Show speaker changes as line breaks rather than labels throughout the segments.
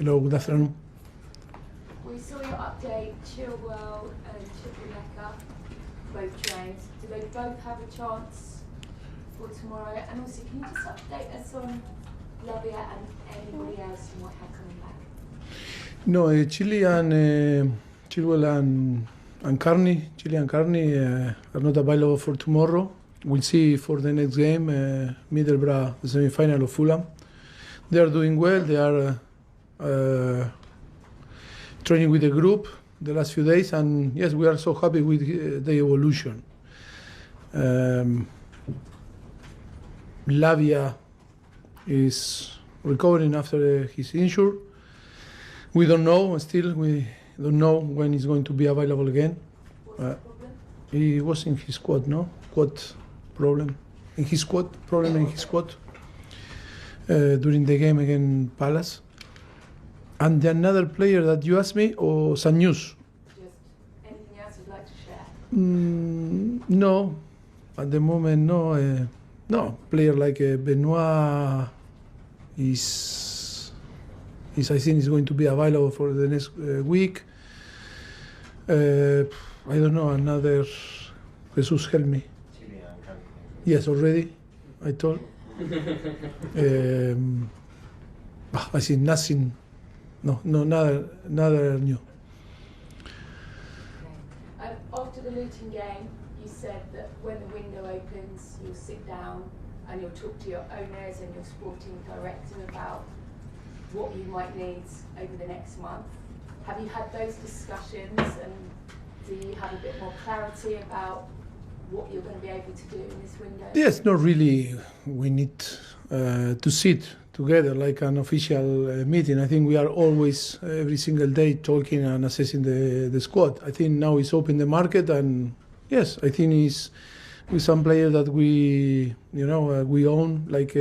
Hello, good afternoon.
We saw your update, Chilwell and Chukwuemeka, both trains. Do they both have a chance for tomorrow? And also, can you just update us on Lavia and anybody else you might have coming back?
No, Chilwell and Carney are not available for tomorrow. We'll see for the next game, Middlesbrough, the semi-final of Fulham. They are doing well. They are training with the group the last few days, and yes, we are so happy with the evolution. Lavia is recovering after his injury. We don't know when he's going to be available again.
What's the problem?
He was in his quad, no? Quad problem. In his quad, during the game against Palace. And another player that you asked me, or Sanyus?
Just anything else you'd like to share?
No, at the moment, no. No, player like Benoit is I think is going to be available for the next week. I don't know, another, Jesus help me. Yes, already, I told. I see nothing, nada new.
After the Luton game, you said that when the window opens, you'll sit down and you'll talk to your owners and your sporting director about what you might need over the next month. Have you had those discussions, and do you have a bit more clarity about what you're going to be able to do in this window?
Yes, not really. We need to sit together like an official meeting. I think we are always, every single day, talking and assessing the squad. I think now it's open the market, and yes, I think it's with some players that we own, like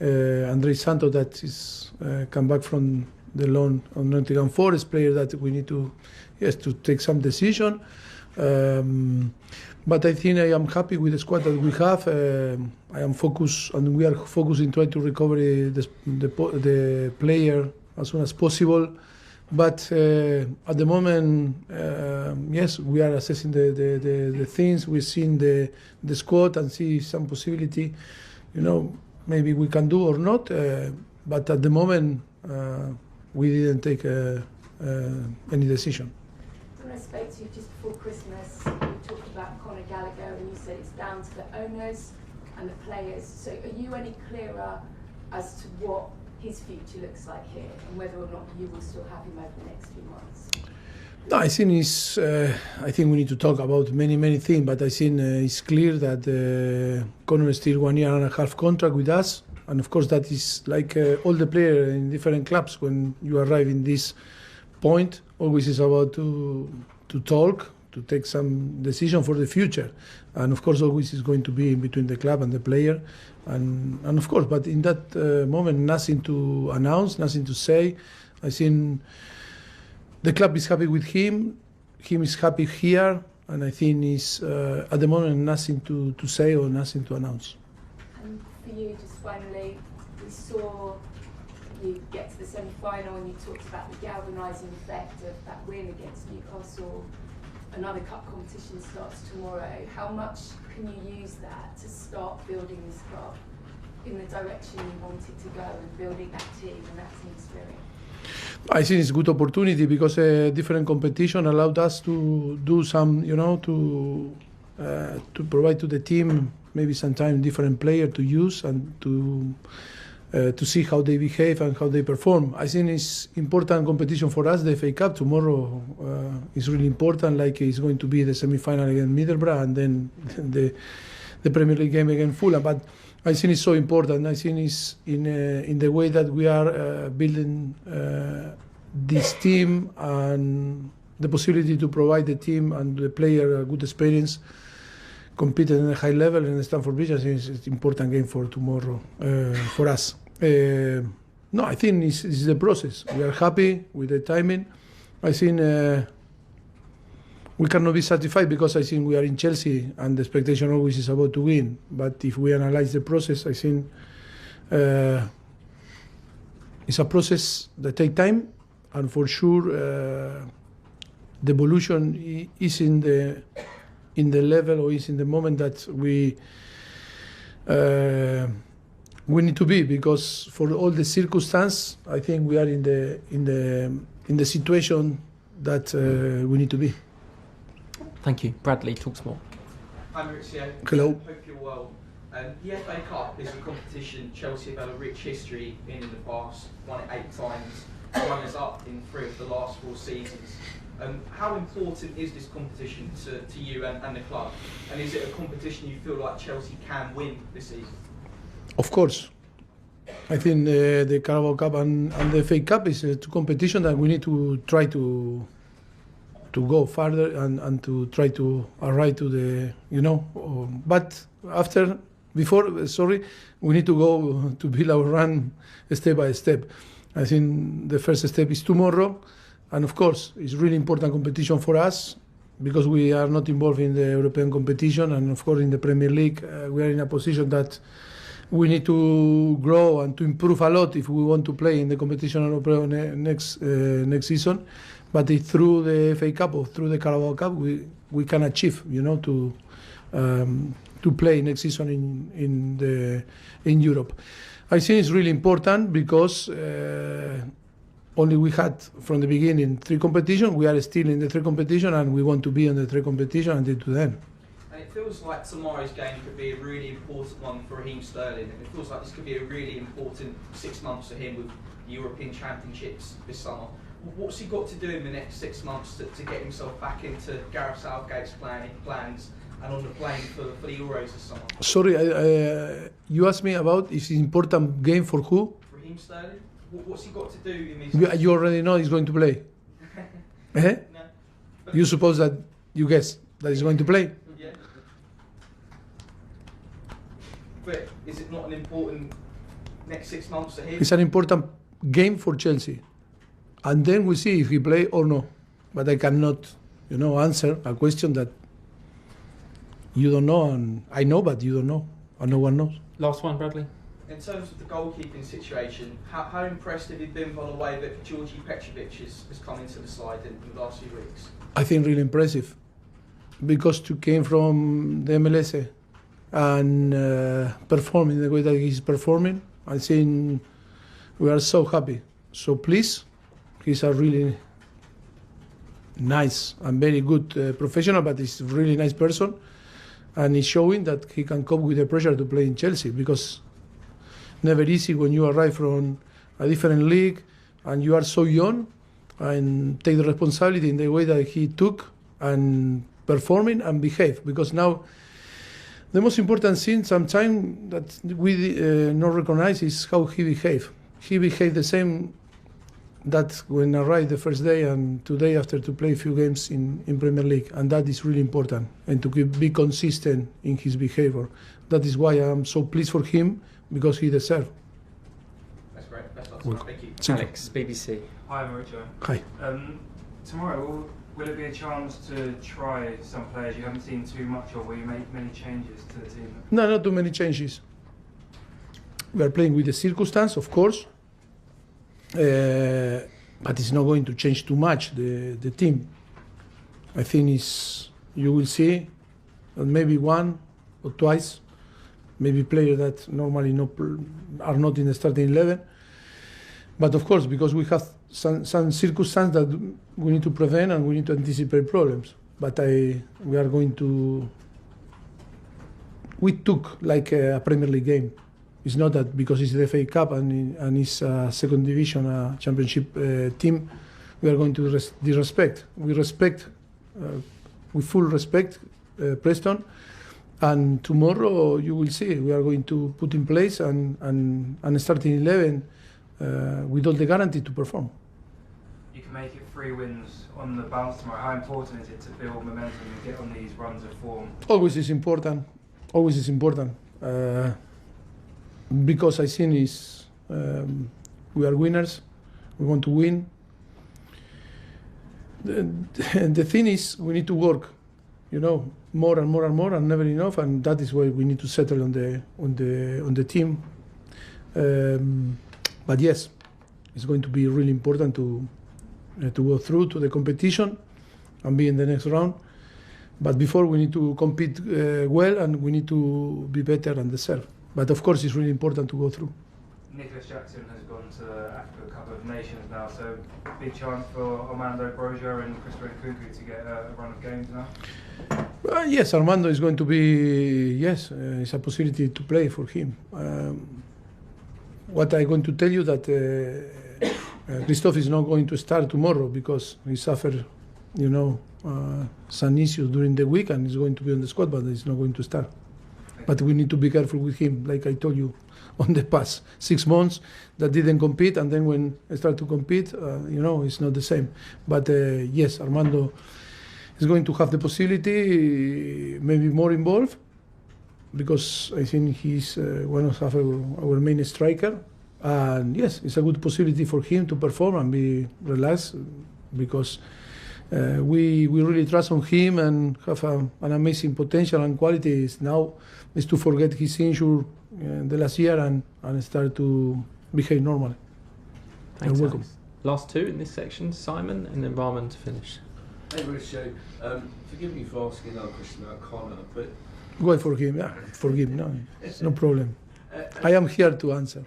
Andrei Santos, that is come back from the loan on Nottingham Forest, player that we need to take some decision. But I think I am happy with the squad that we have. I am focused, and we are focusing trying to recover the player as soon as possible. But at the moment, yes, we are assessing the things. We've seen the squad and see some possibility, maybe we can do or not. But at the moment, we didn't take any decision.
When I spoke to you just before Christmas, you talked about Conor Gallagher, and you said it's down to the owners and the players. So are you any clearer as to what his future looks like here, and whether or not you will still have him over the next few months?
No, I think we need to talk about many things, but I think it's clear that Conor is still 1 year and a half contract with us, and of course that is like all the players in different clubs. When you arrive in this point, always is about to talk, to take some decision for the future, and of course always is going to be in between the club and the player, and of course, but in that moment, nothing to announce, nothing to say. I think the club is happy with him is happy here, and I think is at the moment nothing to say or nothing to announce.
And for you, just finally, we saw you get to the semi-final, and you talked about the galvanising effect of that win against Newcastle. Another cup competition starts tomorrow. How much can you use that to start building this club in the direction you want it to go, and building that team and that team spirit?
I think it's a good opportunity because different competition allowed us to do some, to provide to the team maybe sometimes different player to use and to see how they behave and how they perform. I think it's important competition for us. The FA Cup tomorrow is really important, like it's going to be the semi-final against Middlesbrough, and then the Premier League game against Fulham. But I think it's so important. I think it's in the way that we are building this team, and the possibility to provide the team and the player a good experience, competing at a high level in Stamford Bridge. I think it's an important game for tomorrow for us. No, I think it's the process. We are happy with the timing. I think we cannot be satisfied because I think we are in Chelsea and the expectation always is about to win. But if we analyze the process, I think it's a process that takes time, and for sure the evolution is in the level, or is in the moment that we need to be, because for all the circumstance, I think we are in the situation that we need to be.
Thank you. Bradley, talk more.
Hi Maurizio.
Hello.
Hope you're well. The FA Cup is a competition Chelsea have had a rich history in the past, won it 8 times, runners up in 3 of the last 4 seasons. How important is this competition to you and the club? And is it a competition you feel like Chelsea can win this season?
Of course. I think the Carabao Cup and the FA Cup is two competitions that we need to try to go further and to try to arrive to the, but before, we need to go to build our run step by step. I think the first step is tomorrow, and of course it's really important competition for us because we are not involved in the European competition, and of course in the Premier League we are in a position that we need to grow and to improve a lot if we want to play in the competition European next season. But if through the FA Cup or through the Carabao Cup we can achieve, to play next season in Europe. I think it's really important because only we had from the beginning 3 competitions. We are still in the 3 competitions, and we want to be in the 3 competitions until to then.
And it feels like tomorrow's game could be a really important one for Raheem Sterling, and it feels like this could be a really important 6 months for him with the European Championships this summer. What's he got to do in the next 6 months to get himself back into Gareth Southgate's plans and on the plane for the Euros this summer?
Sorry, you asked me about is it important game for who?
Raheem Sterling? What's he got to do in these...
You already know he's going to play.
No.
You suppose that you guess that he's going to play?
Yeah. But is it not an important next 6 months for him?
It's an important game for Chelsea. And then we see if he play or no. But I cannot, answer a question that you don't know, and I know, but you don't know, and no one knows.
Last one, Bradley.
In terms of the goalkeeping situation, how impressed have you been by the way that Georgi Petrovic has come into the side in the last few weeks?
I think really impressive, because to came from the MLS and performing the way that he's performing, I think we are so happy, so pleased. He's a really nice and very good professional, but he's a really nice person, and he's showing that he can cope with the pressure to play in Chelsea, because never easy when you arrive from a different league and you are so young and take the responsibility in the way that he took and performing and behave, because now the most important thing sometimes that we not recognize is how he behaved. He behaved the same that when I arrived the first day and today after to play a few games in Premier League, and that is really important, and to be consistent in his behavior. That is why I'm so pleased for him, because he deserves.
That's great. Best of luck. Thank you.
Alex, BBC.
Hi Maurizio.
Hi.
Tomorrow, will it be a chance to try some players you haven't seen too much of? Will you make many changes to the team?
No, not too many changes. We are playing with the circumstance, of course, but it's not going to change too much the team. I think you will see maybe 1 or twice, maybe players that normally are not in the starting 11. But of course, because we have some circumstances that we need to prevent and we need to anticipate problems. But we took like a Premier League game. It's not that because it's the FA Cup and it's a second division, championship team, we are going to disrespect. We respect, we full respect Preston. And tomorrow you will see we are going to put in place and starting 11 with all the guarantee to perform.
You can make it 3 wins on the bounce tomorrow. How important is it to build momentum and get on these runs of form?
Always is important. Always is important. Because I think we are winners. We want to win. The thing is, we need to work, more and more and more, and never enough. And that is why we need to settle on the team. But yes, it's going to be really important to go through to the competition and be in the next round. But before, we need to compete well, and we need to be better than the serve. But of course, it's really important to go through.
Nicholas Jackson has gone to the Africa Cup of Nations now, so big chance for Armando Broja and Christopher Nkunku to get a run of games now?
Yes, Armando is going to be, yes, it's a possibility to play for him. What I'm going to tell you that Christophe is not going to start tomorrow because he suffered, some issues during the week, and he's going to be on the squad, but he's not going to start. But we need to be careful with him, like I told you, on the past 6 months that didn't compete, and then when I start to compete, it's not the same. But yes, Armando is going to have the possibility, maybe more involved, because I think he's one of our main striker. And yes, it's a good possibility for him to perform and be relaxed, because we really trust on him and have an amazing potential and qualities. Now is to forget his injury the last year and start to behave normally.
Thanks,
You're welcome.
Alex. Last two in this section, Simon and then Rahman to finish.
Hey Mauricio, forgive me for asking another question about Connor, but
Go for him, yeah, forgive me, no, it's no problem. I am here to answer,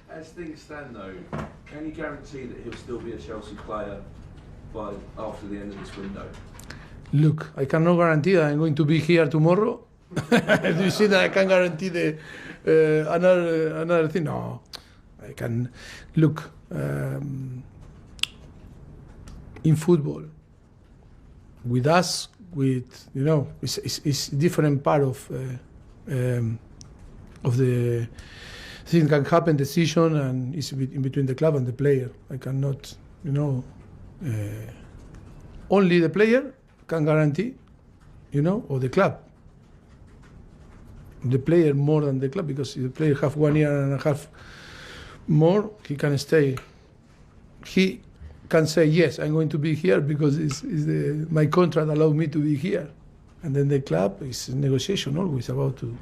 As things stand though, can you guarantee that he'll still be a Chelsea player after the end of this window?
Look, I cannot guarantee that I'm going to be here tomorrow. Do you see that I can guarantee another thing? No, I can. Look, in football, with us, it's different part of the thing can happen, decision, and it's in between the club and the player. I cannot, only the player can guarantee, or the club. The player more than the club, because if the player have 1 year and a half more, he can stay. He can say, yes, I'm going to be here because my contract allowed me to be here. And then the club is negotiation always about to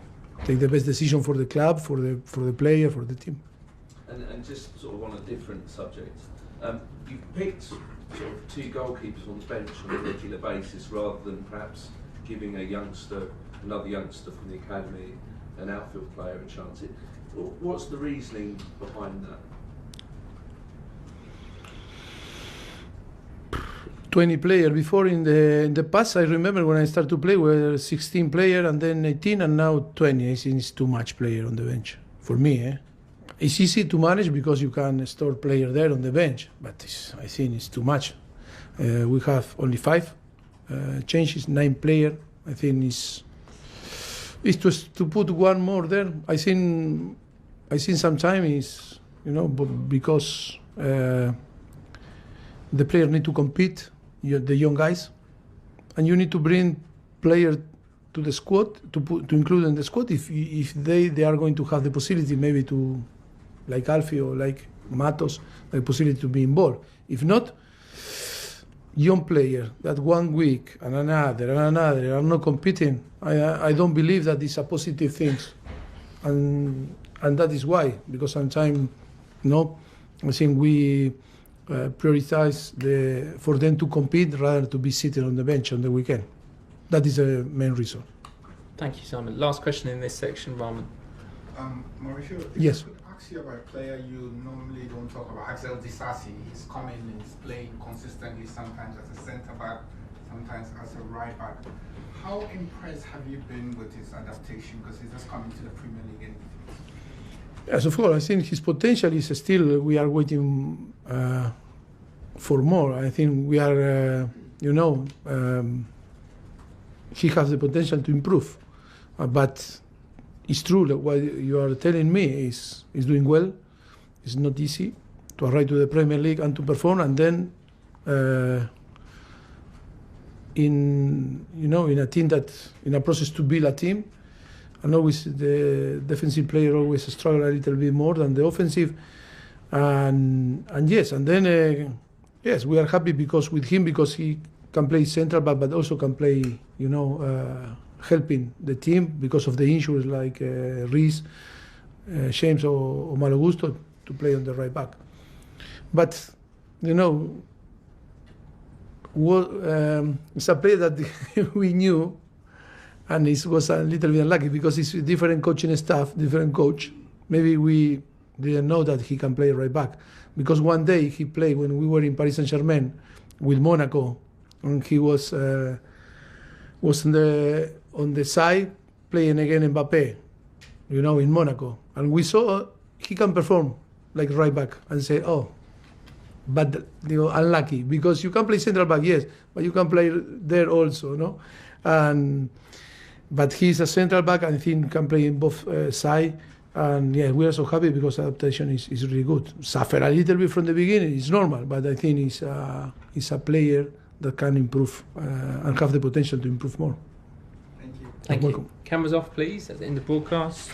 take the best decision for the club, for the player, for the team.
And just sort of on a different subject, you picked sort of two goalkeepers on the bench on a regular basis rather than perhaps giving another youngster from the academy, an outfield player, a chance. What's the reasoning behind that?
20 players before in the past. I remember when I started to play, we were 16 players and then 18 and now 20. I think it's too much player on the bench for me. It's easy to manage because you can store player there on the bench, but I think it's too much. We have only 5 changes, 9 players. I think it's to put one more there. I think sometimes because the players need to compete, the young guys, and you need to bring players to the squad to include in the squad if they are going to have the possibility maybe to, like Alfie or like Matos, the possibility to be involved. If not, young player that 1 week and another are not competing, I don't believe that is a positive thing, and that is why, because sometimes I think we prioritize for them to compete rather to be sitting on the bench on the weekend. That is the main reason.
Thank you, Simon. Last question in this section, Rahman.
Mauricio,
Yes.
I could ask you about a player you normally don't talk about, Axel Disasi. He's coming and he's playing consistently, sometimes as a centre-back, sometimes as a right-back. How impressed have you been with his adaptation? Because he's just coming to the Premier League.
Yes, of course. I think his potential is still, we are waiting for more. I think we are, he has the potential to improve. But it's true that what you are telling me is doing well. It's not easy to arrive to the Premier League and to perform, and then in a team in a process to build a team, and always the defensive player always struggle a little bit more than the offensive, and yes, and then yes, we are happy because he can play central, but also can play helping the team because of the injuries like Reece, James or Malo Gusto to play on the right back. But you know, it's a player that we knew, and it was a little bit unlucky because it's different coaching staff, different coach. Maybe we didn't know that he can play right back, because one day he played when we were in Paris Saint-Germain with Monaco, and he was on the side playing again Mbappé, you know, in Monaco, and we saw he can perform like right back, and say, oh, but you know, unlucky, because you can play central back, yes, but you can play there also, no, but he's a central back, and I think can play in both sides. And yeah, we are so happy because adaptation is really good. Suffer a little bit from the beginning, it's normal, but I think he's a player that can improve and have the potential to improve more.
Thank you.
Thank
Welcome.
you. Cameras off, please, at the end of the broadcast.